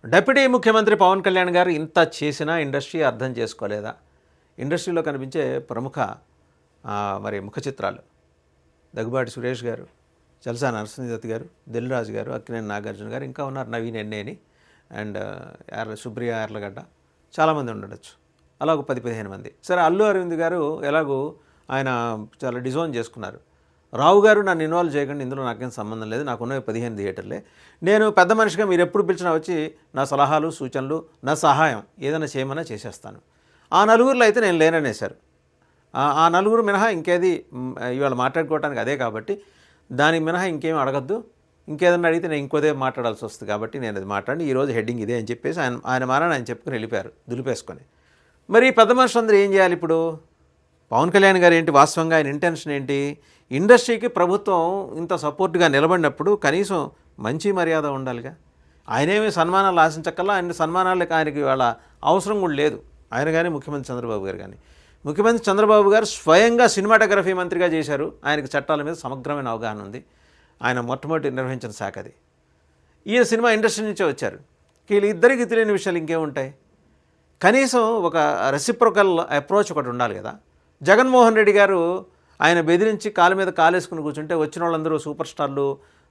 Deputy ముఖ్యమంత్రి పవన్ కళ్యాణ్ గారు ఇంత చేసినా ఇండస్ట్రీ అర్థం చేసుకోలేదా? ఇండస్ట్రీలో కనిపించే ప్రముఖ మరి ముఖ చిత్రాలు దగ్గుబాటి సురేష్ గారు, జల్సా నరసింహదత్ గారు, దిల్ రాజు గారు, అక్కినేని నాగార్జున గారు, ఇంకా ఉన్నారు నవీన్ ఎన్నేని అండ్ సుప్రియ యార్లగడ్డ, చాలామంది ఉండొచ్చు. అలా ఒక 10-15 మంది. సరే, అల్లు అరవింద్ గారు ఎలాగూ ఆయన చాలా డిజోన్ చేసుకున్నారు. రావు గారు నన్ను ఇన్వాల్వ్ చేయకండి, ఇందులో నాకేం సంబంధం లేదు, నాకున్నవి 15 థియేటర్లే, నేను పెద్ద మనిషిగా మీరు ఎప్పుడు పిలిచినా వచ్చి నా సలహాలు సూచనలు నా సహాయం ఏదైనా చేయమన్నా చేసేస్తాను. ఆ నలుగురిలో అయితే నేను లేననేశారు. ఆ నలుగురు మినహా ఇంకేది ఇవాళ మాట్లాడుకోవడానికి అదే కాబట్టి దానికి మినహా ఇంకేం అడగద్దు, ఇంకేదన్నా అడిగితే నేను ఇంకోదే మాట్లాడాల్సి వస్తుంది కాబట్టి నేను అది మాట్లాడి ఈరోజు హెడ్డింగ్ ఇదే అని చెప్పేసి ఆయన మారని ఆయన చెప్పుకుని వెళ్ళిపోయారు దులిపేసుకొని. మరి పెద్ద మనుషులందరూ ఏం చేయాలి ఇప్పుడు? పవన్ కళ్యాణ్ గారు ఏంటి వాస్తవంగా ఆయన ఇంటెన్షన్ ఏంటి? ఇండస్ట్రీకి ప్రభుత్వం ఇంత సపోర్ట్గా నిలబడినప్పుడు కనీసం మంచి మర్యాద ఉండాలిగా. ఆయనేమి సన్మానాలు ఆశించక్కల్లా, ఆయన సన్మానాలకు ఆయనకి వాళ్ళ అవసరం కూడా లేదు. ఆయన కానీ ముఖ్యమంత్రి చంద్రబాబు గారు కానీ. ముఖ్యమంత్రి చంద్రబాబు గారు స్వయంగా సినిమాటోగ్రఫీ మంత్రిగా చేశారు. ఆయనకు చట్టాల మీద సమగ్రమైన అవగాహన ఉంది. ఆయన మొట్టమొదటి నిర్వహించిన శాఖ అది. ఈయన సినిమా ఇండస్ట్రీ నుంచే వచ్చారు. వీళ్ళిద్దరికి తెలియని విషయాలు ఇంకేముంటాయి? కనీసం ఒక రెసిప్రోకల్ అప్రోచ్ ఒకటి ఉండాలి కదా. జగన్మోహన్ రెడ్డి గారు ఆయన బెదిరించి కాలు మీద కాలేసుకుని కూర్చుంటే వచ్చిన వాళ్ళందరూ సూపర్ స్టార్లు,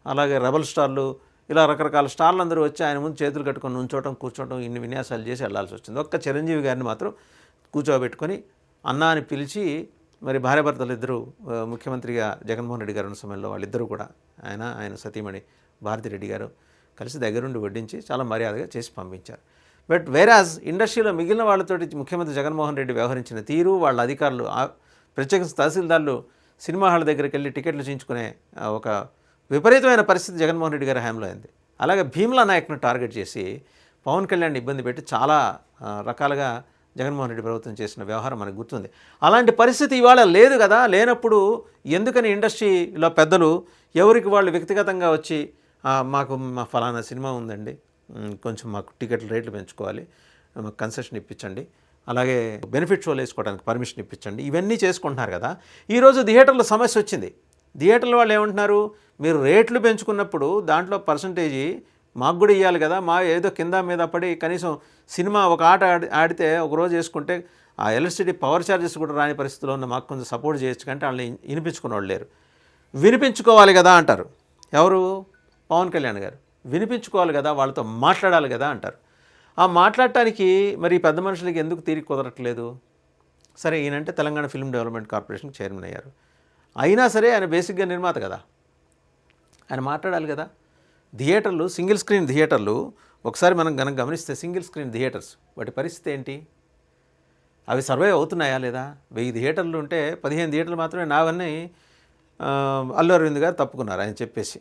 అలాగే రెబల్ స్టార్లు, ఇలా రకరకాల స్టార్లు అందరూ వచ్చి ఆయన ముందు చేతులు కట్టుకొని నుంచోవడం కూర్చోవడం ఇన్ని విన్యాసాలు చేసి వెళ్లాల్సి వచ్చింది. ఒక్క చిరంజీవి గారిని మాత్రం కూర్చోబెట్టుకొని అన్నా అని పిలిచి, మరి భార్యాభర్తలు ఇద్దరు ముఖ్యమంత్రిగా జగన్మోహన్ రెడ్డి గారు ఉన్న సమయంలో వాళ్ళిద్దరూ కూడా ఆయన సతీమణి భారతిరెడ్డి గారు కలిసి దగ్గరుండి వడ్డించి చాలా మర్యాదగా చేసి పంపించారు. బట్ వేరాజ్ ఇండస్ట్రీలో మిగిలిన వాళ్ళతోటి ముఖ్యమంత్రి జగన్మోహన్ రెడ్డి వ్యవహరించిన తీరు, వాళ్ళ అధికారులు ప్రత్యేకించి తహసీల్దార్లు సినిమా హాల్ దగ్గరికి వెళ్ళి టికెట్లు చేయించుకునే ఒక విపరీతమైన పరిస్థితి జగన్మోహన్ రెడ్డి గారి హయాంలో అయింది. అలాగే భీమ్లా నాయక్ను టార్గెట్ చేసి పవన్ కళ్యాణ్ ఇబ్బంది పెట్టి చాలా రకాలుగా జగన్మోహన్ రెడ్డి ప్రభుత్వం చేసిన వ్యవహారం మనకు గుర్తుంది. అలాంటి పరిస్థితి ఇవాళ లేదు కదా. లేనప్పుడు ఎందుకని ఇండస్ట్రీలో పెద్దలు ఎవరికి వాళ్ళు వ్యక్తిగతంగా వచ్చి మాకు మా ఫలానా సినిమా ఉందండి, కొంచెం మాకు టికెట్ల రేట్లు పెంచుకోవాలి, మాకు కన్సెషన్ ఇప్పించండి, అలాగే బెనిఫిట్ షోలు వేసుకోవడానికి పర్మిషన్ ఇప్పించండి, ఇవన్నీ చేసుకుంటున్నారు కదా. ఈరోజు థియేటర్లో సమస్య వచ్చింది. థియేటర్ల వాళ్ళు ఏమంటున్నారు, మీరు రేట్లు పెంచుకున్నప్పుడు దాంట్లో పర్సంటేజీ మాకు కూడా ఇవ్వాలి కదా, మా ఏదో కింద మీద పడి కనీసం సినిమా ఒక ఆట ఆడితే ఒకరోజు వేసుకుంటే ఆ ఎలక్ట్రిసిటీ పవర్ ఛార్జెస్ కూడా రాని పరిస్థితిలో ఉన్న మాకు కొంచెం సపోర్ట్ చేయొచ్చు కంటే వాళ్ళని వినిపించుకునే వాళ్ళు లేరు. వినిపించుకోవాలి కదా అంటారు ఎవరు? పవన్ కళ్యాణ్ గారు. వినిపించుకోవాలి కదా, వాళ్ళతో మాట్లాడాలి కదా అంటారు. ఆ మాట్లాడటానికి మరి పెద్ద మనుషులకి ఎందుకు తీరిక కుదరట్లేదు? సరే, ఈయనంటే తెలంగాణ ఫిల్మ్ డెవలప్మెంట్ కార్పొరేషన్కి చైర్మన్ అయ్యారు. అయినా సరే ఆయన బేసిక్గా నిర్మాత కదా, ఆయన మాట్లాడాలి కదా. థియేటర్లు, సింగిల్ స్క్రీన్ థియేటర్లు ఒకసారి మనం కనుక గమనిస్తే సింగిల్ స్క్రీన్ థియేటర్స్ వాటి పరిస్థితి ఏంటి? అవి సర్వైవ్ అవుతున్నాయా లేదా? 1000 థియేటర్లు ఉంటే 15 థియేటర్లు మాత్రమే నావన్నీ అల్లు అరవింద్ గారు తప్పుకున్నారు. ఆయన చెప్పేసి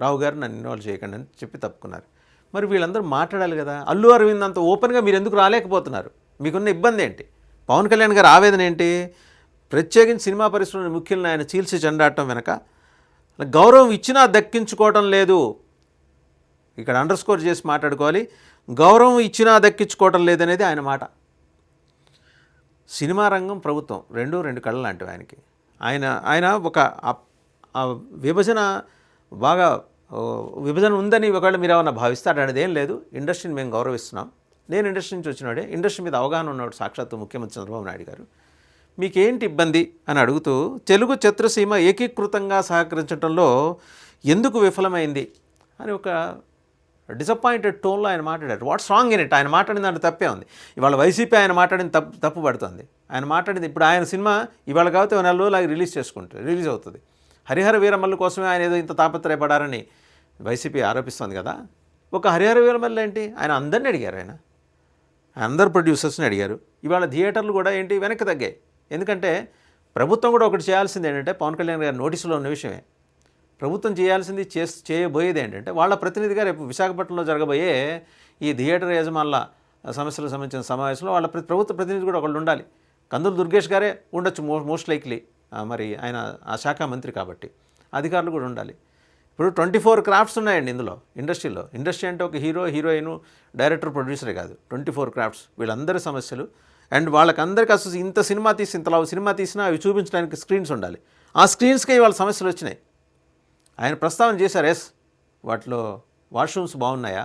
రావు గారు నన్ను ఇన్వాల్వ్ చేయకండి అని చెప్పి తప్పుకున్నారు. మరి వీళ్ళందరూ మాట్లాడాలి కదా. అల్లు అరవింద్ అంత ఓపెన్గా మీరు ఎందుకు రాలేకపోతున్నారు? మీకున్న ఇబ్బంది ఏంటి? పవన్ కళ్యాణ్ గారు ఆవేదన ఏంటి? ప్రత్యేకించి సినిమా పరిశ్రమలో ముఖ్యులను ఆయన చీల్చి చెండాడటం వెనక గౌరవం ఇచ్చినా దక్కించుకోవటం లేదు. ఇక్కడ అండర్స్కోర్ చేసి మాట్లాడుకోవాలి. గౌరవం ఇచ్చినా దక్కించుకోవటం లేదనేది ఆయన మాట. సినిమా రంగం, ప్రభుత్వం రెండు కళ్ళ లాంటివి ఆయనకి. ఆయన ఒక విభజన బాగా విభజన ఉందని ఒకవేళ మీరు ఏమన్నా భావిస్తే అనేది ఏం లేదు. ఇండస్ట్రీని మేము గౌరవిస్తున్నాం. నేను ఇండస్ట్రీ నుంచి వచ్చినవాడే, ఇండస్ట్రీ మీద అవగాహన ఉన్నవాడు సాక్షాత్తు ముఖ్యమంత్రి చంద్రబాబు నాయుడు గారు. మీకేంటి ఇబ్బంది అని అడుగుతూ తెలుగు చిత్రసీమ ఏకీకృతంగా సహకరించడంలో ఎందుకు విఫలమైంది అని ఒక డిసప్పాయింటెడ్ టోన్లో ఆయన మాట్లాడారు. What's wrong in it? ఆయన మాట్లాడిన దాంట్లో తప్పే ఉంది. ఇవాళ వైసీపీ ఆయన మాట్లాడిన తప్పు పడుతుంది. ఆయన మాట్లాడింది ఇప్పుడు ఆయన సినిమా ఇవాళ కాబట్టి 4 రోజులు రిలీజ్ అవుతుంది. హరిహర వీరమల్లు కోసమే ఆయన ఏదో ఇంత తాపత్రయపడారని వైసీపీ ఆరోపిస్తుంది కదా. ఒక హరిహర వీరమల్లు ఏంటి? ఆయన అందరిని అడిగారు. ఆయన అందరు ప్రొడ్యూసర్స్ని అడిగారు. ఇవాళ థియేటర్లు కూడా ఏంటి వెనక్కి తగ్గాయి. ఎందుకంటే ప్రభుత్వం కూడా ఒకటి చేయాల్సింది ఏంటంటే, పవన్ కళ్యాణ్ గారి నోటీసులో ఉన్న విషయమే, ప్రభుత్వం చేయాల్సింది చేయబోయేది ఏంటంటే, వాళ్ళ ప్రతినిధిగా రేపు విశాఖపట్నంలో జరగబోయే ఈ థియేటర్ యజమానుల సమస్యలకు సంబంధించిన సమావేశంలో వాళ్ళ ప్రభుత్వ ప్రతినిధి కూడా ఒకళ్ళు ఉండాలి. కందులు దుర్గేష్ గారే ఉండొచ్చు మోస్ట్ లైక్లీ, మరి ఆయన ఆ శాఖ మంత్రి కాబట్టి. అధికారులు కూడా ఉండాలి. ఇప్పుడు 24 క్రాఫ్ట్స్ ఉన్నాయండి ఇందులో ఇండస్ట్రీలో. ఇండస్ట్రీ అంటే ఒక హీరో, హీరోయిన్, డైరెక్టర్, ప్రొడ్యూసరే కాదు, 24 క్రాఫ్ట్స్. వీళ్ళందరి సమస్యలు అండ్ వాళ్ళకందరికీ అసలు ఇంత సినిమా తీసినా అవి చూపించడానికి స్క్రీన్స్ ఉండాలి. ఆ స్క్రీన్స్కే ఇవాళ సమస్యలు వచ్చినాయి. ఆయన ప్రస్తావన చేశారు. ఎస్, వాటిలో వాష్రూమ్స్ బాగున్నాయా,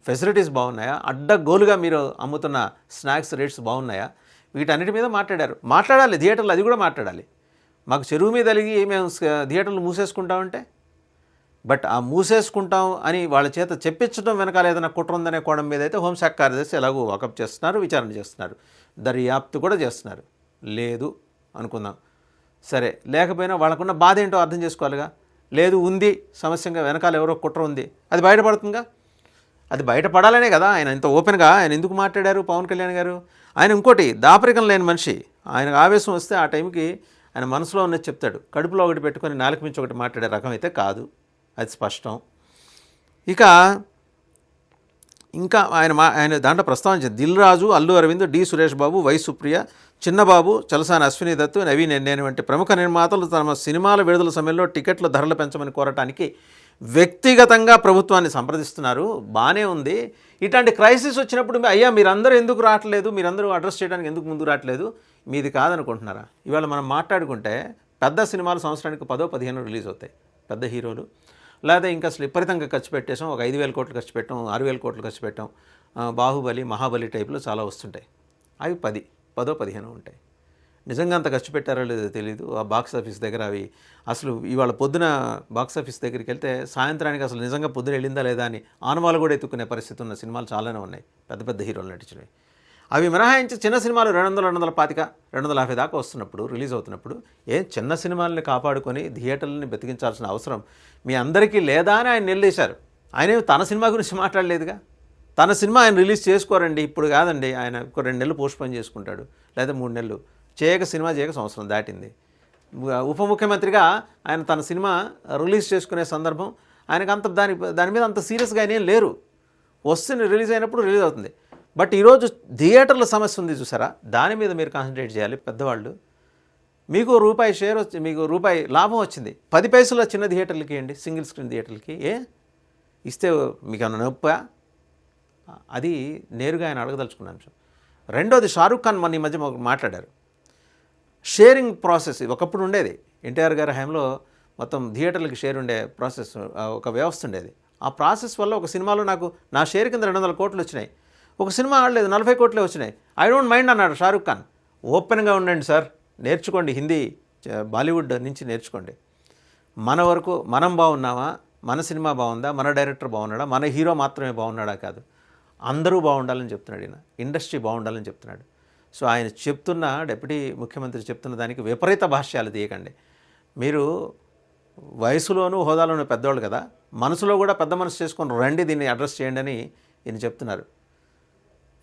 ఫెసిలిటీస్ బాగున్నాయా, అడ్డగోలుగా మీరు అమ్ముతున్న స్నాక్స్ రేట్స్ బాగున్నాయా, వీటన్నిటి మీద మాట్లాడాలి థియేటర్లు, అది కూడా మాట్లాడాలి. మాకు చెరువు మీద అలిగి మేము థియేటర్లు మూసేసుకుంటామంటే, బట్ ఆ మూసేసుకుంటాం అని వాళ్ళ చేత చెప్పించడం వెనకాల ఏదైనా కుట్ర ఉందనే కోణం మీద అయితే హోంశాఖ కార్యదర్శి ఎలాగో వాకప్ చేస్తున్నారు, విచారణ చేస్తున్నారు, దర్యాప్తు కూడా చేస్తున్నారు. లేదు అనుకుందాం, సరే లేకపోయినా వాళ్ళకున్న బాధ ఏంటో అర్థం చేసుకోవాలిగా. లేదు ఉంది సమస్యగా, వెనకాల ఎవరో కుట్ర ఉంది, అది బయటపడుతుందిగా. అది బయటపడాలనే కదా ఆయన ఇంత ఓపెన్గా ఆయన ఎందుకు మాట్లాడారు పవన్ కళ్యాణ్ గారు. ఆయన ఇంకోటి దాపరికం లేని మనిషి. ఆయనకు ఆవేశం వస్తే ఆ టైంకి ఆయన మనసులో ఉన్నది చెప్తాడు. కడుపులో ఒకటి పెట్టుకొని నాలుగు మించి ఒకటి మాట్లాడే రకం అయితే కాదు, అది స్పష్టం. ఇక ఇంకా ఆయన దాంట్లో ప్రస్తావించింది దిల్ రాజు, అల్లు అరవింద్, డి సురేష్ బాబు, వై సుప్రియ, చిన్నబాబు, చలసాని అశ్విని దత్, నవీన్ ఎన్నేని వంటి ప్రముఖ నిర్మాతలు తమ సినిమాల విడుదల సమయంలో టికెట్ల ధరలు పెంచమని కోరటానికి వ్యక్తిగతంగా ప్రభుత్వాన్ని సంప్రదిస్తున్నారు. బాగానే ఉంది. ఇట్లాంటి క్రైసిస్ వచ్చినప్పుడు అయ్యా మీరందరూ ఎందుకు రావట్లేదు, మీరందరూ అడ్రస్ చేయడానికి ఎందుకు ముందుకు రావట్లేదు, మీది కాదనుకుంటున్నారా? ఇవాళ మనం మాట్లాడుకుంటే పెద్ద సినిమాలు సంవత్సరానికి 10-15 రిలీజ్ అవుతాయి, పెద్ద హీరోలు. లేదా ఇంకా అసలు విపరీతంగా ఖర్చు పెట్టేసాం, ఒక 5,000 కోట్లు ఖర్చు పెట్టాం, 6,000 కోట్లు ఖర్చు పెట్టాం. బాహుబలి, మహాబలి టైప్లో చాలా వస్తుంటాయి. అవి 10-15 ఉంటాయి. నిజంగా అంత ఖర్చు పెట్టారో లేదో తెలియదు. ఆ బాక్స్ ఆఫీస్ దగ్గర అవి అసలు ఇవాళ పొద్దున బాక్స్ ఆఫీస్ దగ్గరికి వెళ్తే సాయంత్రానికి అసలు నిజంగా పొద్దున వెళ్ళిందా లేదా అని ఆనవాళ్ళు కూడా ఎత్తుకునే పరిస్థితి ఉన్న సినిమాలు చాలానే ఉన్నాయి, పెద్ద పెద్ద హీరోలు నటించినవి. అవి మినహాయించి చిన్న సినిమాలు 200, 225, 250 దాకా వస్తున్నప్పుడు, రిలీజ్ అవుతున్నప్పుడు చిన్న సినిమాలని కాపాడుకొని థియేటర్లని బతికించాల్సిన అవసరం మీ అందరికీ లేదా అని ఆయన నిలదీశారు. ఆయన తన సినిమా గురించి మాట్లాడలేదుగా. తన సినిమా ఆయన రిలీజ్ చేసుకోరండి, ఇప్పుడు కాదండి, ఆయన ఒక 2 నెలలు పోస్ట్పోన్ చేసుకుంటాడు, లేదా 3 నెలలు సినిమా చేయక సంవత్సరం దాటింది. ఉప ముఖ్యమంత్రిగా ఆయన తన సినిమా రిలీజ్ చేసుకునే సందర్భం ఆయనకు అంత దాని మీద అంత సీరియస్గా ఆయన ఏం లేరు. వస్తుంది, రిలీజ్ అయినప్పుడు రిలీజ్ అవుతుంది. బట్ ఈరోజు థియేటర్ల సమస్య ఉంది చూసారా, దాని మీద మీరు కాన్సన్ట్రేట్ చేయాలి. పెద్దవాళ్ళు మీకు రూపాయి షేర్ వచ్చి మీకు రూపాయి లాభం వచ్చింది, 10 పైసలు చిన్న థియేటర్లకి ఇవ్వండి, సింగిల్ స్క్రీన్ థియేటర్లకి ఇస్తే మీకు ఏమైనా నొప్పా? అది నేరుగా ఆయన అడగదలుచుకున్న అంశం. రెండోది, షారూఖ్ ఖాన్ మన ఈ మధ్య మాట్లాడారు. షేరింగ్ ప్రాసెస్ ఒకప్పుడు ఉండేది, ఎన్టీఆర్ గారి హయాంలో మొత్తం థియేటర్లకి షేర్ ఉండే ప్రాసెస్, ఒక వ్యవస్థ ఉండేది. ఆ ప్రాసెస్ వల్ల ఒక సినిమాలో నాకు నా షేర్ కింద 200 కోట్లు వచ్చినాయి, ఒక సినిమా ఆడలేదు 40 కోట్లే వచ్చినాయి. ఐ డోంట్ మైండ్ అన్నాడు షారూఖ్ ఖాన్. ఓపెన్గా ఉండండి సార్, నేర్చుకోండి, హిందీ బాలీవుడ్ నుంచి నేర్చుకోండి. మన వరకు మనం బాగున్నామా, మన సినిమా బాగుందా, మన డైరెక్టర్ బాగున్నాడా, మన హీరో మాత్రమే బాగున్నాడా కాదు, అందరూ బాగుండాలని చెప్తున్నాడు ఈయన, ఇండస్ట్రీ బాగుండాలని చెప్తున్నాడు. సో ఆయన చెప్తున్న, డిప్యూటీ ముఖ్యమంత్రి చెప్తున్న దానికి విపరీత భాష్యాలు తీయకండి. మీరు వయసులోనూ హోదాలోనూ పెద్దవాళ్ళు కదా, మనసులో కూడా పెద్ద మనసు చేసుకొని రండి, దీన్ని అడ్రస్ చేయండి అని ఈయన చెప్తున్నారు.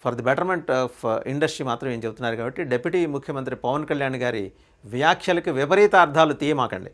For the betterment of industry మాత్రం ఏం చెప్తున్నారు. కాబట్టి డిప్యూటీ ముఖ్యమంత్రి పవన్ కళ్యాణ్ గారి వ్యాఖ్యలకు విపరీత అర్థాలు తీయమాకండి.